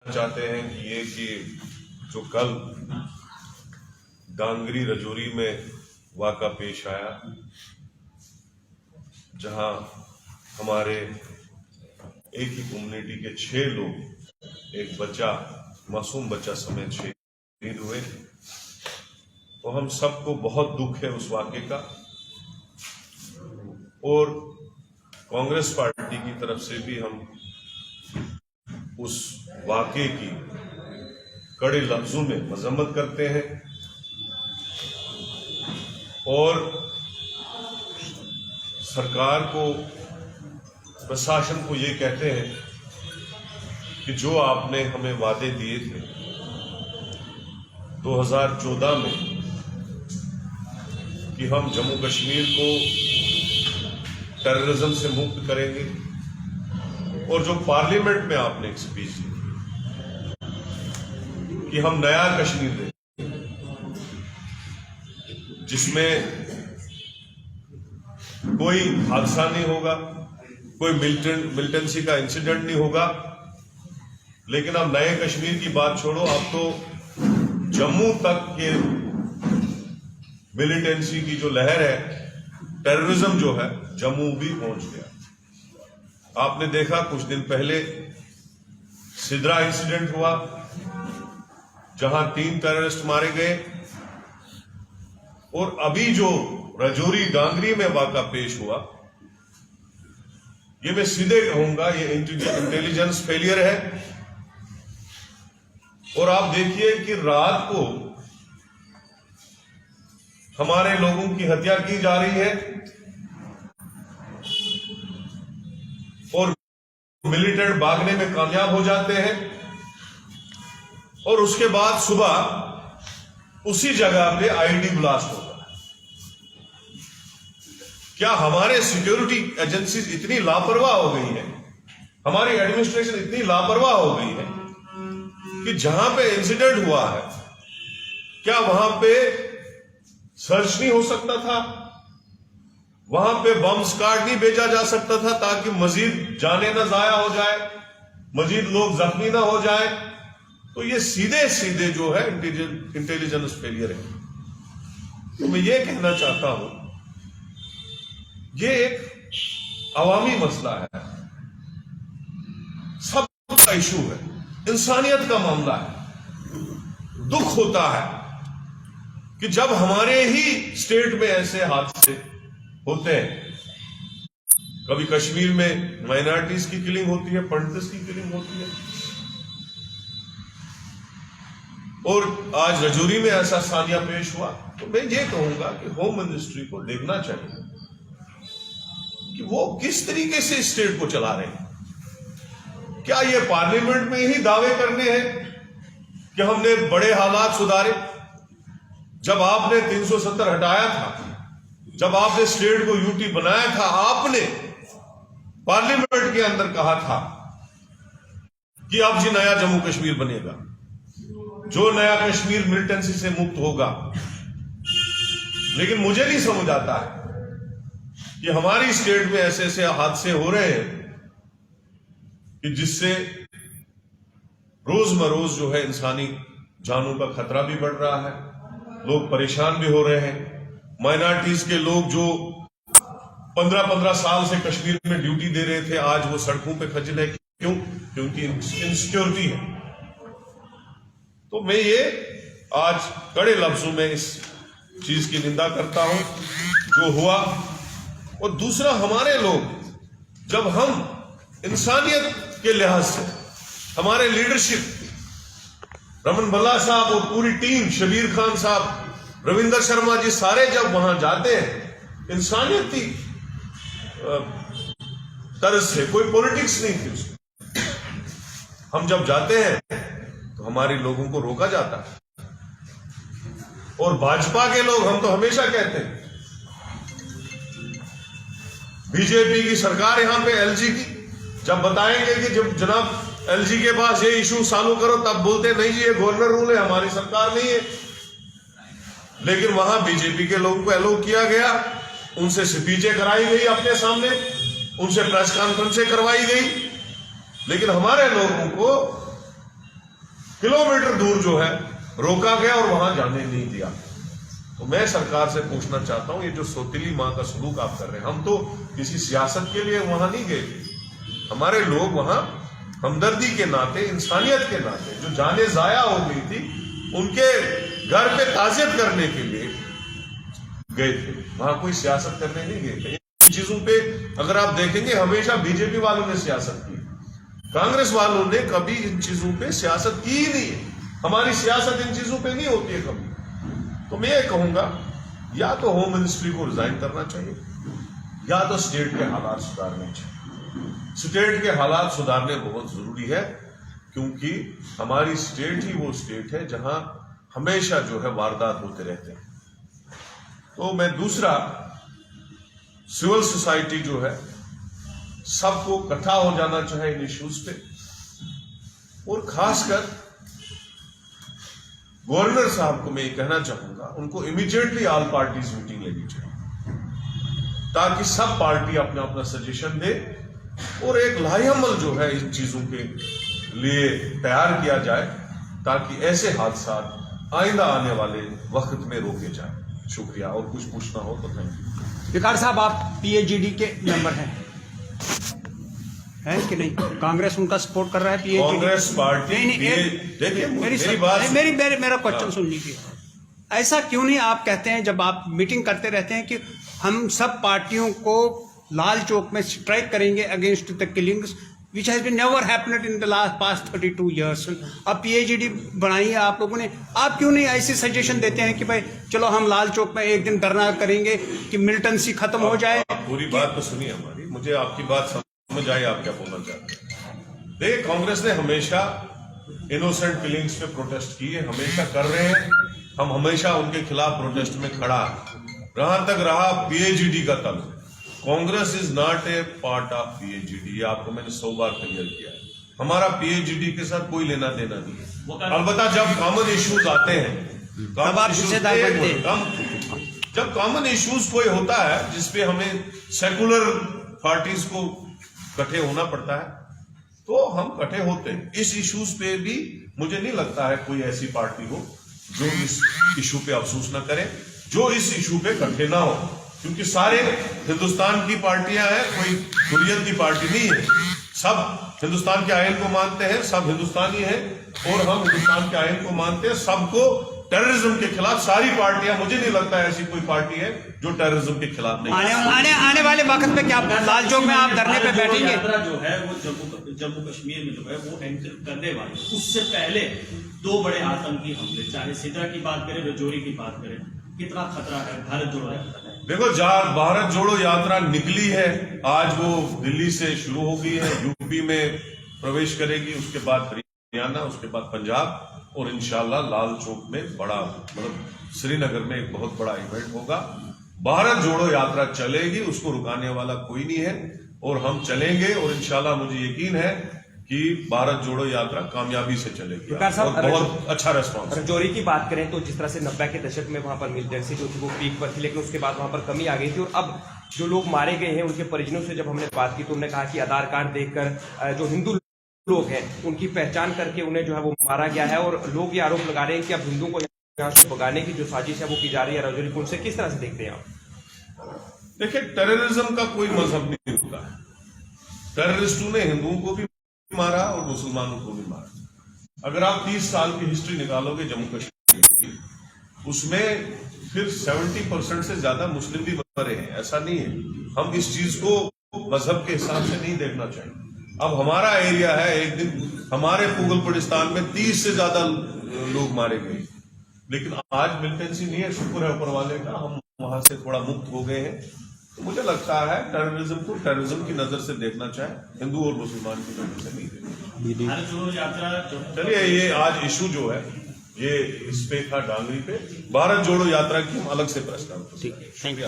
चाहते हैं कि जो कल डांगरी रजौरी में वाक़ा पेश आया, जहां हमारे एक ही कम्युनिटी के 6 लोग, एक बच्चा, मासूम बच्चा समेत 6 शहीद हुए, तो हम सबको बहुत दुख है उस वाक़े का। और कांग्रेस पार्टी की तरफ से भी हम उस वाक़े की कड़े लफ्जों में मजम्मत करते हैं और सरकार को, प्रशासन को ये कहते हैं कि जो आपने हमें वादे दिए थे 2014 में कि हम जम्मू कश्मीर को टेररिज्म से मुक्त करेंगे, और जो पार्लियामेंट में आपने एक स्पीच दी कि हम नया कश्मीर देंगे जिसमें कोई हादसा नहीं होगा, कोई मिलिटेंसी का इंसिडेंट नहीं होगा। लेकिन अब नए कश्मीर की बात छोड़ो, अब तो जम्मू तक के मिलिटेंसी की जो लहर है, टेररिज्म जो है, जम्मू भी पहुंच गया। आपने देखा कुछ दिन पहले सिद्रा इंसिडेंट हुआ, जहां 3 टेररिस्ट मारे गए, और अभी जो रजौरी डांगरी में वाक़ा पेश हुआ, ये मैं सीधे कहूंगा ये इंटेलिजेंस फेलियर है। और आप देखिए कि रात को हमारे लोगों की हत्या की जा रही है और मिलिटेंट भागने में कामयाब हो जाते हैं, और उसके बाद सुबह उसी जगह पे आईडी ब्लास्ट होता है। क्या हमारे सिक्योरिटी एजेंसीज इतनी लापरवाह हो गई है, हमारी एडमिनिस्ट्रेशन इतनी लापरवाह हो गई है कि जहां पे इंसिडेंट हुआ है, क्या वहां पे सर्च नहीं हो सकता था? वहां पे बम स्क्वाड नहीं भेजा जा सकता था ताकि मजीद जाने ना जाया हो जाए, मजीद लोग जख्मी ना हो जाए? तो ये सीधे सीधे जो है इंटेलिजेंस फेलियर है। तो मैं ये कहना चाहता हूं, ये एक अवामी मसला है, सबका इशू है, इंसानियत का मामला है। दुख होता है कि जब हमारे ही स्टेट में ऐसे हादसे होते हैं। कभी कश्मीर में माइनॉरिटीज की किलिंग होती है, पंडित्स की किलिंग होती है, और आज रजौरी में ऐसा सानिया पेश हुआ। तो मैं ये कहूंगा कि होम मिनिस्ट्री को देखना चाहिए कि वो किस तरीके से स्टेट को चला रहे हैं। क्या ये पार्लियामेंट में ही दावे करने हैं कि हमने बड़े हालात सुधारे? जब आपने 370 हटाया था, जब आपने स्टेट को यूटी बनाया था, आपने पार्लियामेंट के अंदर कहा था कि अब जी नया जम्मू कश्मीर बनेगा, जो नया कश्मीर मिलिटेंसी से मुक्त होगा। लेकिन मुझे नहीं समझ आता है कि हमारी स्टेट में ऐसे ऐसे हादसे हो रहे हैं कि जिससे रोज मरोज जो है इंसानी जानों का खतरा भी बढ़ रहा है, लोग परेशान भी हो रहे हैं। माइनॉरिटीज के लोग जो 15-15 साल से कश्मीर में ड्यूटी दे रहे थे, आज वो सड़कों पे खजल है। क्यों? क्योंकि इनसिक्योरिटी है। तो मैं ये आज कड़े लफ्जों में इस चीज की निंदा करता हूं जो हुआ। और दूसरा, हमारे लोग, जब हम इंसानियत के लिहाज से, हमारे लीडरशिप, रमन भल्ला साहब और पूरी टीम, शबीर खान साहब, रविंदर शर्मा जी, सारे जब वहां जाते हैं इंसानियती तरह से, कोई पॉलिटिक्स नहीं थी उसमें, हम जब जाते हैं तो हमारे लोगों को रोका जाता है। और भाजपा के लोग, हम तो हमेशा कहते हैं, बीजेपी की सरकार यहां पे एलजी की, जब बताएंगे कि जब जनाब एलजी के पास ये इशू चालू करो, तब बोलते नहीं जी ये गवर्नर रूल है, हमारी सरकार नहीं है। लेकिन वहां बीजेपी के लोगों को एलो किया गया, उनसे स्पीचें कराई गई अपने सामने, उनसे प्रेस कॉन्फ्रेंसें करवाई गई, लेकिन हमारे लोगों को किलोमीटर दूर जो है रोका गया और वहां जाने नहीं दिया। तो मैं सरकार से पूछना चाहता हूं, ये जो सौतीली मां का सलूक आप कर रहे हैं, हम तो किसी सियासत के लिए वहां नहीं गए थे। हमारे लोग वहां हमदर्दी के नाते, इंसानियत के नाते, जो जाने जाया हो गई थी उनके घर पे ताजियत करने के लिए गए थे, वहां कोई सियासत करने नहीं गए थे। इन चीजों पे अगर आप देखेंगे हमेशा बीजेपी वालों ने सियासत की, कांग्रेस वालों ने कभी इन चीजों पे सियासत की ही नहीं है। हमारी सियासत इन चीजों पे नहीं होती है कभी। तो मैं ये कहूंगा, या तो होम मिनिस्ट्री को रिजाइन करना चाहिए, या तो स्टेट के हालात सुधारने चाहिए। स्टेट के हालात सुधारने बहुत जरूरी है, क्योंकि हमारी स्टेट ही वो स्टेट है जहां हमेशा जो है वारदात होते रहते हैं। तो मैं दूसरा, सिविल सोसाइटी जो है सबको इकट्ठा हो जाना चाहिए इन इश्यूज पे, और खासकर गवर्नर साहब को मैं ये कहना चाहूंगा, उनको इमीडिएटली ऑल पार्टीज मीटिंग लेनी चाहिए, ताकि सब पार्टी अपना अपना सजेशन दे और एक लाहेअमल जो है इन चीजों के लिए तैयार किया जाए, ताकि ऐसे हादसा आइंदा आने वाले वक्त में रोके जाए। शुक्रिया। और कुछ पूछना हो तो थैंक यू। विकार साहब, आप पीएजीडी के मेंबर हैं कि नहीं? कांग्रेस उनका सपोर्ट कर रहा है पीएजीडी? कांग्रेस पार्टी देखिए मेरा क्वेश्चन सुन लीजिए। ऐसा क्यों नहीं आप कहते हैं, जब आप मीटिंग करते रहते हैं, कि हम सब पार्टियों को लाल चौक में स्ट्राइक करेंगे against the killings which has been never happened in the past 32 years. अब पीएजीडी बनाई है आप लोगों ने, आप क्यों नहीं ऐसी सजेशन देते हैं कि भाई चलो हम लाल चौक में एक दिन धरना करेंगे कि मिलिटेंसी खत्म हो जाए? पूरी बात तो सुनिए हमारी, मुझे आपकी बात समझ आई, आप क्या बोलना चाहते हैं। देखिए, कांग्रेस ने हमेशा इनोसेंट किलिंग्स पे प्रोटेस्ट किए, हमेशा कर रहे हैं। हम हमेशा उनके खिलाफ प्रोटेस्ट में खड़ा, जहां तक रहा पीएजीडी का तल्लुक, Congress is not a part of PAGD. ये आपको मैंने 100 बार क्लियर किया है। हमारा पीएजीडी के साथ कोई लेना देना नहीं है। अलबत्ता जब कॉमन इश्यूज आते हैं, जब कॉमन इश्यूज कोई होता है जिसपे हमें सेकुलर पार्टीज को इकट्ठे होना पड़ता है, तो हम इकट्ठे होते हैं। इस इश्यूज पे भी मुझे नहीं लगता है कोई ऐसी पार्टी हो जो इस इशू पे अफसोस ना करे, जो इस इशू पे इकट्ठे ना हो, क्योंकि सारे हिंदुस्तान की पार्टियां हैं, कोई हुर्रियत की पार्टी नहीं है। सब हिंदुस्तान के आयन को मानते हैं, सब हिंदुस्तानी हैं, और हम हिंदुस्तान के आयन को मानते हैं। सबको टेररिज्म के खिलाफ सारी पार्टियां, मुझे नहीं लगता है ऐसी कोई पार्टी है जो टेररिज्म के खिलाफ नहीं। आने वाले वक्त में क्या लाल चौक में आप धरने पे बैठेंगे? जो है वो जम्मू कश्मीर में जो है वो एंटर करने वाले, उससे पहले 2 बड़े आतंकी हमले, चाहे सिद्रा की बात करें, रजौरी की बात करें, कितना खतरा है भारत जोड़ो यात्रा? देखो, भारत जोड़ो यात्रा निकली है, आज वो दिल्ली से शुरू हो गई है, यूपी में प्रवेश करेगी, उसके बाद हरियाणा, उसके बाद पंजाब, और इंशाल्लाह लाल चौक में बड़ा, मतलब श्रीनगर में एक बहुत बड़ा इवेंट होगा। भारत जोड़ो यात्रा चलेगी, उसको रुकाने वाला कोई नहीं है, और हम चलेंगे, और इंशाल्लाह मुझे यकीन है कि भारत जोड़ो यात्रा कामयाबी से चलेगी और बहुत अच्छा रेस्पॉन्स। रजौरी की बात करें तो जिस तरह से 90 के दशक में वहां पर मिलिटेंसी जो थी वो पीक पर थी, लेकिन उसके बाद वहां पर कमी आ गई थी, और अब जो लोग मारे गए हैं उनके परिजनों से जब हमने बात की तो उन्होंने कहा कि आधार कार्ड देखकर जो हिंदू लोग हैं उनकी पहचान करके उन्हें जो है वो मारा गया है, और लोग ये आरोप लगा रहे हैं कि अब हिंदुओं को यहाँ से भगाने की जो साजिश है वो की जा रही है रजौरी को। उनसे किस तरह से देखते हैं आप? देखिए, टेररिज्म का कोई मजहब नहीं होता है। टेररिस्टों ने हिंदुओं को भी मारा और मुसलमानों को भी मारा। अगर आप 30 साल की हिस्ट्री निकालोगे जम्मू कश्मीर की, उसमें फिर 70% से ज्यादा मुस्लिम भी मरे हैं। ऐसा नहीं है, हम इस चीज को मजहब के हिसाब से नहीं देखना चाहिए। अब हमारा एरिया है, एक दिन हमारे पुगलपड़िस्तान में 30 से ज्यादा लोग मारे गए, लेकिन आज मिलिटेंसी नहीं है, शुक्र है ऊपर वाले का, हम वहां से थोड़ा मुक्त हो गए हैं। तो मुझे लगता है टेररिज्म को टेररिज्म की नजर से देखना चाहिए, हिंदू और मुसलमान की नजर से नहीं देखना। भारत जोड़ो यात्रा, चलिए, ये आज इशू जो है ये इस पे था डांगरी पे, भारत जोड़ो यात्रा की हम अलग से प्रश्न। ठीक है, थैंक यू।